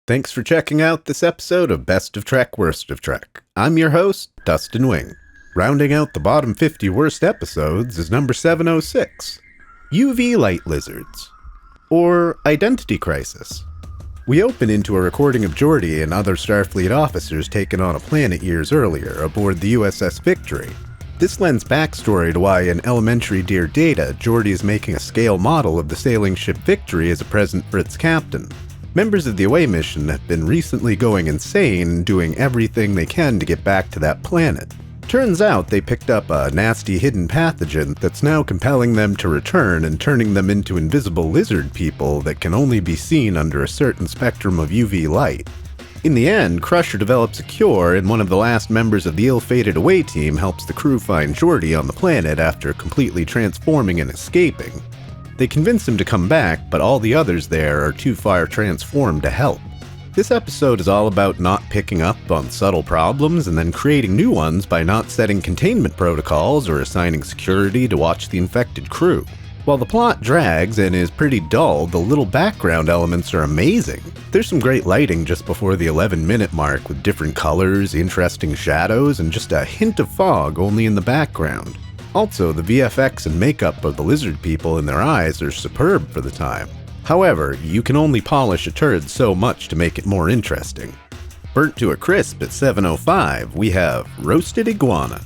Thanks for checking out this episode of Best of Trek, Worst of Trek. I'm your host, Dustin Wing. Rounding out the bottom 50 worst episodes is number 706, UV Light Lizards, or Identity Crisis. We open into a recording of Geordi and other Starfleet officers taken on a planet years earlier aboard the USS Victory. This lends backstory to why in Elementary Dear Data, Geordi is making a scale model of the sailing ship Victory as a present for its captain. Members of the away mission have been recently going insane, doing everything they can to get back to that planet. Turns out they picked up a nasty hidden pathogen that's now compelling them to return and turning them into invisible lizard people that can only be seen under a certain spectrum of UV light. In the end, Crusher develops a cure, and one of the last members of the ill-fated away team helps the crew find Geordi on the planet after completely transforming and escaping. They convince him to come back, but all the others there are too far transformed to help. This episode is all about not picking up on subtle problems and then creating new ones by not setting containment protocols or assigning security to watch the infected crew. While the plot drags and is pretty dull, the little background elements are amazing. There's some great lighting just before the 11-minute mark with different colors, interesting shadows, and just a hint of fog only in the background. Also, the VFX and makeup of the lizard people in their eyes are superb for the time. However, you can only polish a turd so much to make it more interesting. Burnt to a crisp at 7:05, we have Roasted Iguana,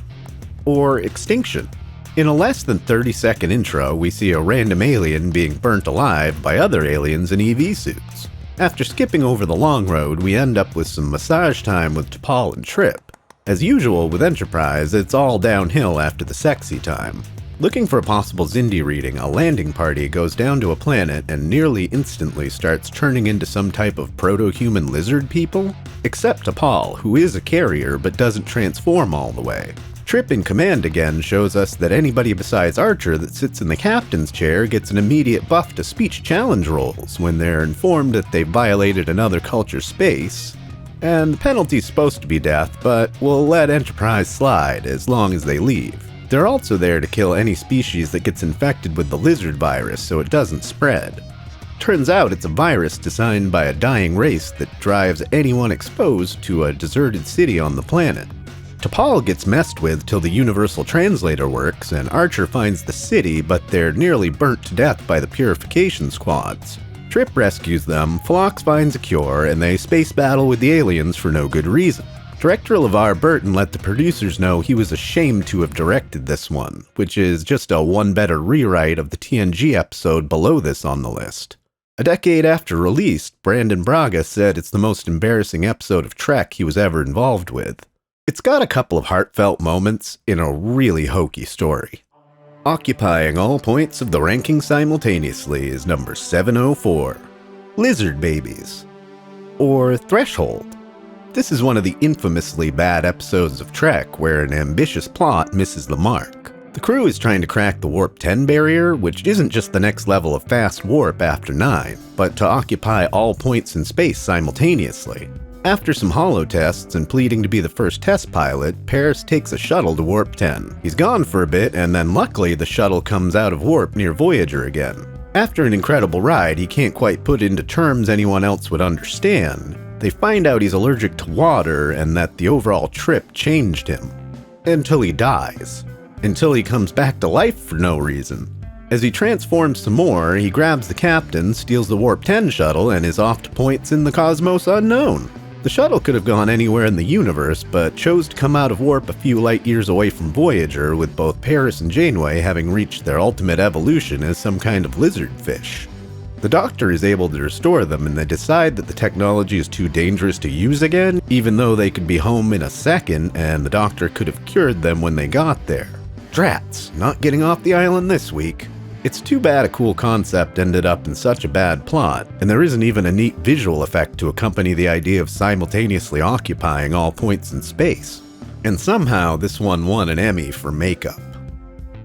or Extinction. In a less than 30-second intro, we see a random alien being burnt alive by other aliens in EV suits. After skipping over the long road, we end up with some massage time with T'Pol and Trip. As usual with Enterprise, it's all downhill after the sexy time. Looking for a possible Xindi reading, a landing party goes down to a planet and nearly instantly starts turning into some type of proto-human lizard people, except T'Pol, who is a carrier but doesn't transform all the way. Trip in command again shows us that anybody besides Archer that sits in the captain's chair gets an immediate buff to speech challenge rolls when they're informed that they've violated another culture's space. And the penalty's supposed to be death, but we'll let Enterprise slide as long as they leave. They're also there to kill any species that gets infected with the lizard virus so it doesn't spread. Turns out it's a virus designed by a dying race that drives anyone exposed to a deserted city on the planet. T'Pol gets messed with till the universal translator works, and Archer finds the city, but they're nearly burnt to death by the purification squads. Trip rescues them, Phlox finds a cure, and they space battle with the aliens for no good reason. Director LeVar Burton let the producers know he was ashamed to have directed this one, which is just a one-better rewrite of the TNG episode below this on the list. A decade after release, Brandon Braga said it's the most embarrassing episode of Trek he was ever involved with. It's got a couple of heartfelt moments in a really hokey story. Occupying all points of the ranking simultaneously is number 704, Lizard Babies, or Threshold. This is one of the infamously bad episodes of Trek where an ambitious plot misses the mark. The crew is trying to crack the Warp 10 barrier, which isn't just the next level of fast warp after 9, but to occupy all points in space simultaneously. After some holo tests and pleading to be the first test pilot, Paris takes a shuttle to Warp 10. He's gone for a bit, and then luckily the shuttle comes out of warp near Voyager again. After an incredible ride he can't quite put into terms anyone else would understand, they find out he's allergic to water and that the overall trip changed him. Until he dies. Until he comes back to life for no reason. As he transforms some more, he grabs the captain, steals the Warp 10 shuttle, and is off to points in the cosmos unknown. The shuttle could have gone anywhere in the universe, but chose to come out of warp a few light years away from Voyager, with both Paris and Janeway having reached their ultimate evolution as some kind of lizard fish. The Doctor is able to restore them, and they decide that the technology is too dangerous to use again, even though they could be home in a second, and the Doctor could have cured them when they got there. Drats, not getting off the island this week. It's too bad a cool concept ended up in such a bad plot, and there isn't even a neat visual effect to accompany the idea of simultaneously occupying all points in space. And somehow this one won an Emmy for makeup.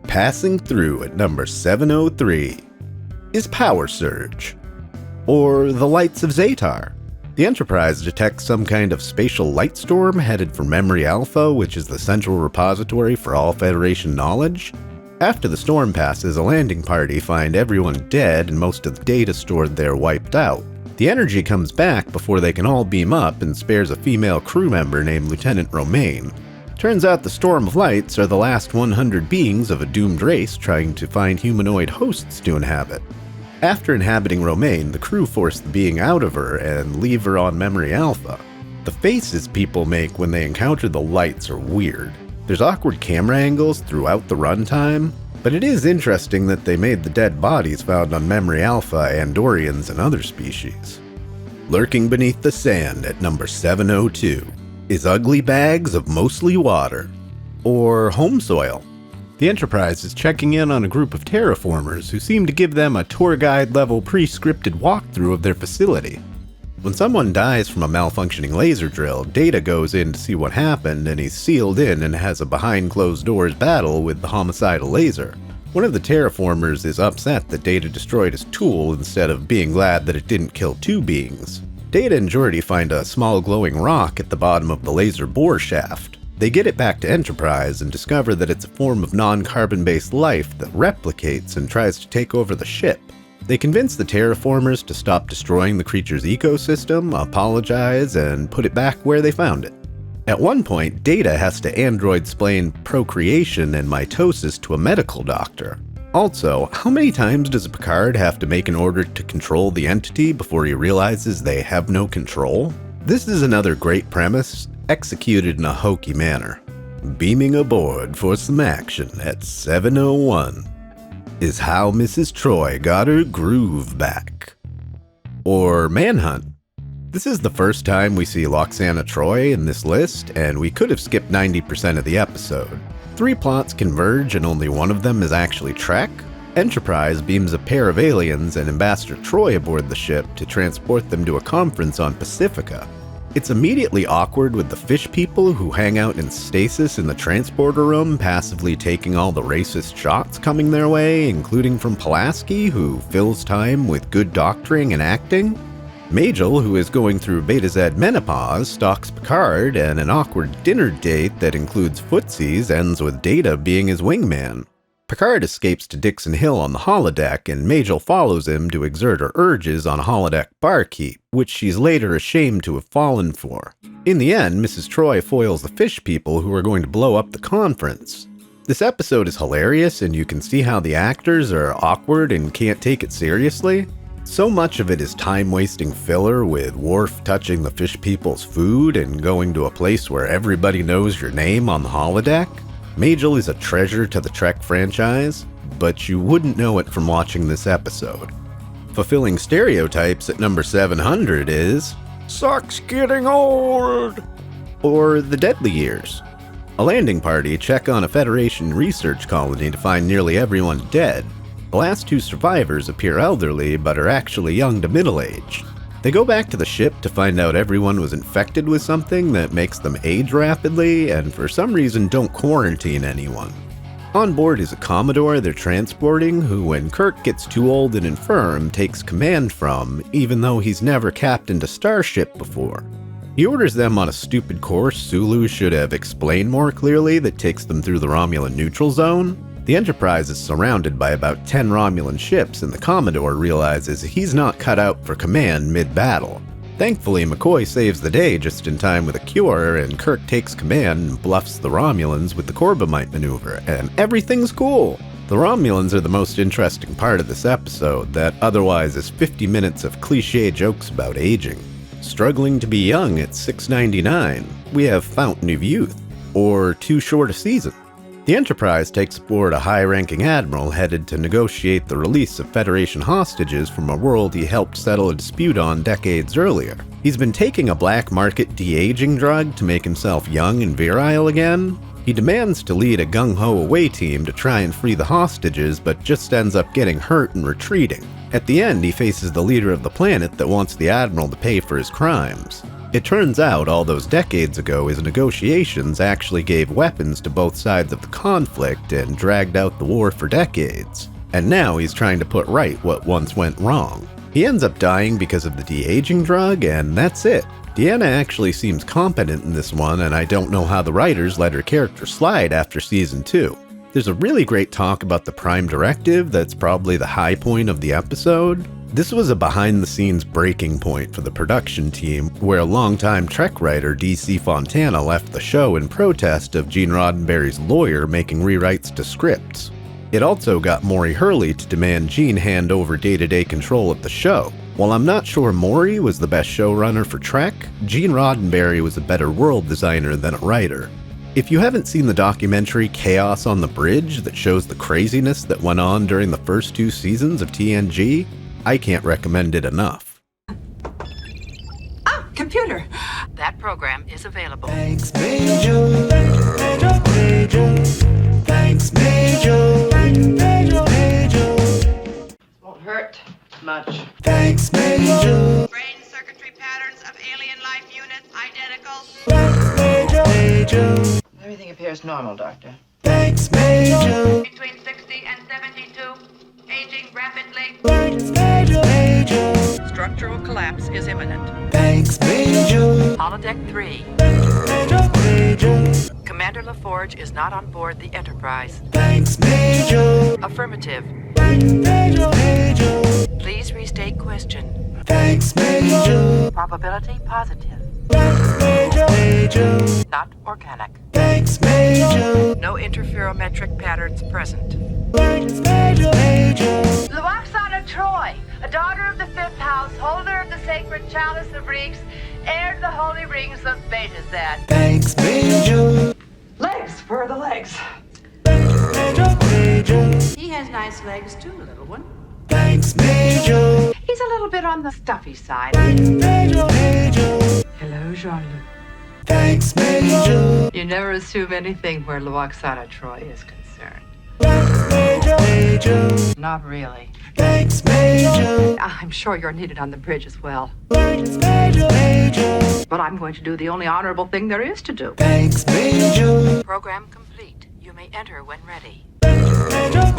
Passing through at number 703 is Power Surge, or The Lights of Zatar. The The Enterprise detects some kind of spatial light storm headed for Memory Alpha, which is the central repository for all Federation knowledge. After the storm passes, a landing party find everyone dead and most of the data stored there wiped out. The energy comes back before they can all beam up and spares a female crew member named Lieutenant Romaine. Turns out the Storm of Lights are the last 100 beings of a doomed race trying to find humanoid hosts to inhabit. After inhabiting Romaine, the crew force the being out of her and leave her on Memory Alpha. The faces people make when they encounter the lights are weird. There's awkward camera angles throughout the runtime, but it is interesting that they made the dead bodies found on Memory Alpha Andorians and other species. Lurking beneath the sand at number 702 is ugly bags of mostly water, or home soil. The Enterprise is checking in on a group of terraformers who seem to give them a tour guide level pre-scripted walkthrough of their facility. When someone dies from a malfunctioning laser drill, Data goes in to see what happened, and he's sealed in and has a behind closed doors battle with the homicidal laser. One of the terraformers is upset that Data destroyed his tool instead of being glad that it didn't kill two beings. Data and Geordi find a small glowing rock at the bottom of the laser bore shaft. They get it back to Enterprise and discover that it's a form of non-carbon-based life that replicates and tries to take over the ship. They convince the terraformers to stop destroying the creature's ecosystem, apologize, and put it back where they found it. At one point, Data has to android-splain procreation and mitosis to a medical doctor. Also, how many times does Picard have to make an order to control the entity before he realizes they have no control? This is another great premise, executed in a hokey manner. Beaming aboard for some action at 701 is how Mrs. Troy got her groove back. Or Manhunt. This is the first time we see Loxana Troy in this list, and we could have skipped 90% of the episode. 3 plots converge and only one of them is actually Trek. Enterprise beams a pair of aliens and Ambassador Troy aboard the ship to transport them to a conference on Pacifica. It's immediately awkward with the fish people who hang out in stasis in the transporter room, passively taking all the racist shots coming their way, including from Pulaski, who fills time with good doctoring and acting. Majel, who is going through Beta Z menopause, stalks Picard, and an awkward dinner date that includes footsies ends with Data being his wingman. Picard escapes to Dixon Hill on the holodeck, and Majel follows him to exert her urges on a holodeck barkeep, which she's later ashamed to have fallen for. In the end, Mrs. Troy foils the fish people who are going to blow up the conference. This episode is hilarious, and you can see how the actors are awkward and can't take it seriously. So much of it is time-wasting filler, with Worf touching the fish people's food and going to a place where everybody knows your name on the holodeck. Majel is a treasure to the Trek franchise, but you wouldn't know it from watching this episode. Fulfilling stereotypes at number 700 is "Sucks getting old," or The Deadly Years. A landing party check on a Federation research colony to find nearly everyone dead. The last 2 survivors appear elderly, but are actually young to middle-aged. They go back to the ship to find out everyone was infected with something that makes them age rapidly, and for some reason don't quarantine anyone. On board is a Commodore they're transporting, who when Kirk gets too old and infirm, takes command from, even though he's never captained a starship before. He orders them on a stupid course Sulu should have explained more clearly that takes them through the Romulan neutral zone. The Enterprise is surrounded by about 10 Romulan ships, and the Commodore realizes he's not cut out for command mid-battle. Thankfully, McCoy saves the day just in time with a cure, and Kirk takes command and bluffs the Romulans with the Corbomite maneuver, and everything's cool! The Romulans are the most interesting part of this episode, that otherwise is 50 minutes of cliché jokes about aging. Struggling to be young at 699, we have Fountain of Youth, or Too Short a Season. The Enterprise takes aboard a high-ranking admiral headed to negotiate the release of Federation hostages from a world he helped settle a dispute on decades earlier. He's been taking a black market de-aging drug to make himself young and virile again. He demands to lead a gung-ho away team to try and free the hostages, but just ends up getting hurt and retreating. At the end, he faces the leader of the planet that wants the admiral to pay for his crimes. It turns out all those decades ago his negotiations actually gave weapons to both sides of the conflict and dragged out the war for decades. And now he's trying to put right what once went wrong. He ends up dying because of the de-aging drug, and that's it. Deanna actually seems competent in this one, and I don't know how the writers let her character slide after season 2. There's a really great talk about the Prime Directive that's probably the high point of the episode. This was a behind-the-scenes breaking point for the production team, where a longtime Trek writer DC Fontana left the show in protest of Gene Roddenberry's lawyer making rewrites to scripts. It also got Maury Hurley to demand Gene hand over day-to-day control of the show. While I'm not sure Maury was the best showrunner for Trek, Gene Roddenberry was a better world designer than a writer. If you haven't seen the documentary Chaos on the Bridge that shows the craziness that went on during the first 2 seasons of TNG, I can't recommend it enough. Ah, computer. That program is available. Thanks, Majel. Majel. Thanks, Majel. Majel. Won't hurt much. Thanks, Majel. Brain circuitry patterns of alien life units identical. Thanks, Majel. Everything appears normal, Doctor. Thanks, Majel. Between 60 and 72, aging rapidly. Thanks, Majel. Structural collapse is imminent. Thanks, Majel. Holodeck 3. Majel. Commander LaForge is not on board the Enterprise. Thanks, Majel. Affirmative. Majel. Please restate question. Thanks, Majel. Probability positive. Majel. Not organic. Thanks, Majel. No interferometric patterns present. Majel. Luoxana Troy, a daughter of the 5th house, holder of the sacred chalice of reeks, heir to the holy rings of Betazat. Thanks, Majel. Legs. Where are the legs? Majel. He has nice legs too, little one. Thanks, Majel. He's a little bit on the stuffy side. Majel. Hello, Jean-Luc. Thanks, Majel. You never assume anything where Luoxana Troy is concerned. Majel. Not really. Thanks, Majel. I'm sure you're needed on the bridge as well. Majel. But I'm going to do the only honorable thing there is to do. Thanks, Majel. Program complete. You may enter when ready. Majel.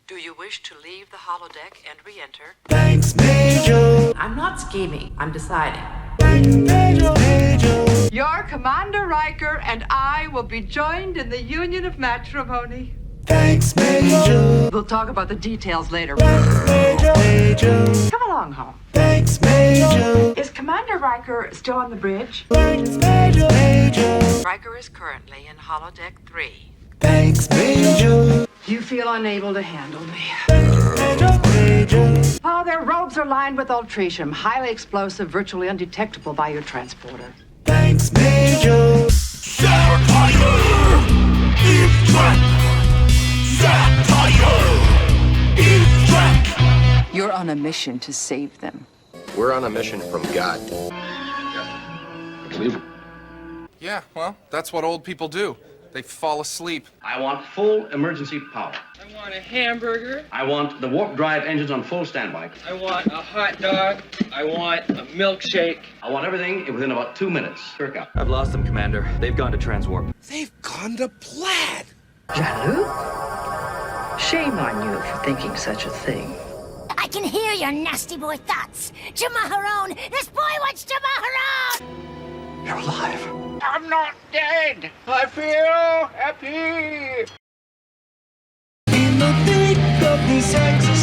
Do you wish to leave the holodeck and re-enter? Thanks, Majel. I'm not scheming. I'm deciding. Majel. Your Commander Riker and I will be joined in the union of matrimony. Thanks, Majel. We'll talk about the details later. Majel. Come along home. Thanks, Majel. Is Commander Riker still on the bridge? Majel. Riker is currently in holodeck 3. Thanks, Majel. You feel unable to handle me. Majel. Oh, their robes are lined with ultratium, highly explosive, virtually undetectable by your transporter. Thanks, Majel. Satire in Trek. Satire in Trek. You're on a mission to save them. We're on a mission from God. Yeah, well, that's what old people do. They fall asleep. I want full emergency power. I want a hamburger. I want the warp drive engines on full standby. I want a hot dog. I want a milkshake. I want everything within about 2 minutes. Kirk out. I've lost them, Commander. They've gone to transwarp. They've gone to plaid. Jean-Luc? Shame on you for thinking such a thing. I can hear your nasty boy thoughts. Chamaharon! This boy wants Chamaharon! You're alive. I'm not dead. I feel happy. In the thick of these exercises.